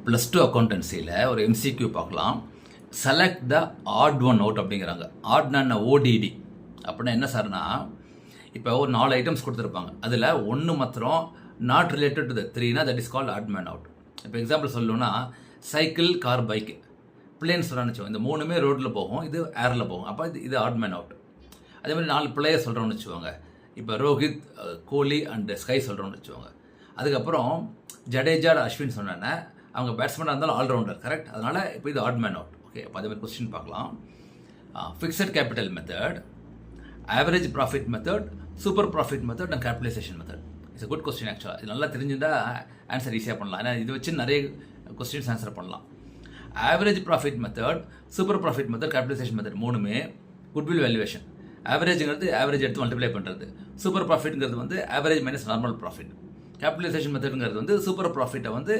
+2 அக்கௌண்டன்சியில் ஒரு எம்சிக்யூ பார்க்கலாம். Select the odd one out அப்படிங்கிறாங்க. ஆட்னா ஓடிடி அப்படின்னா என்ன சார்னா, இப்போ ஒரு 4 ஐட்டம்ஸ் கொடுத்துருப்பாங்க. அதில் ஒன்று மாத்திரம் நாட் ரிலேட்டட் டு த 3னா that is called odd man out. இப்போ எக்ஸாம்பிள் சொல்லணும்னா சைக்கிள், கார், பைக், பிளேன் சொல்கிறான்னு வச்சுக்கோங்க. இந்த 3மே ரோட்டில் போகும், இது ஏரில் போகும். அப்போ இது ஆட் மேன் அவுட். அதே மாதிரி 4 பிளேயர் சொல்கிறோம்னு வச்சுக்கோங்க. இப்போ ரோஹித், கோலி அண்ட் ஸ்கை சொல்கிறோம்னு வச்சுக்கோங்க. அதுக்கப்புறம் ஜடேஜா, அஸ்வின் சொன்னேன்னா அவங்க பேட்ஸ்மேனாக இருந்தாலும் ஆல்ரவுண்டர், கரெக்ட்? அதனால் இப்போ இது ஆட் மேன் அவுட். ஓகே, அப்போ அதே மாதிரி கொஸ்டின் பார்க்கலாம். Fixed capital method, average profit method, super profit method and capitalisation method. It's good question ஆக்சுவலாக. இது நல்லா தெரிஞ்சுட்டால் ஆன்சர் ஈஸியாக பண்ணலாம். ஏன்னா இது வச்சு நிறைய கொஸ்டின்ஸ் ஆன்சர் பண்ணலாம். Average profit method, super profit method, capitalisation method மூணுமே குட்வில் வேல்யூவேஷன். ஆவரேஜுங்கிறது ஆவரேஜ் எடுத்து மல்டிப்ளை பண்ணுறது. சூப்பர் ப்ராஃபிட்ங்கிறது வந்து average minus normal profit. Capitalisation மெத்தடுங்கிறது வந்து சூப்பர் ப்ராஃபிட்டை வந்து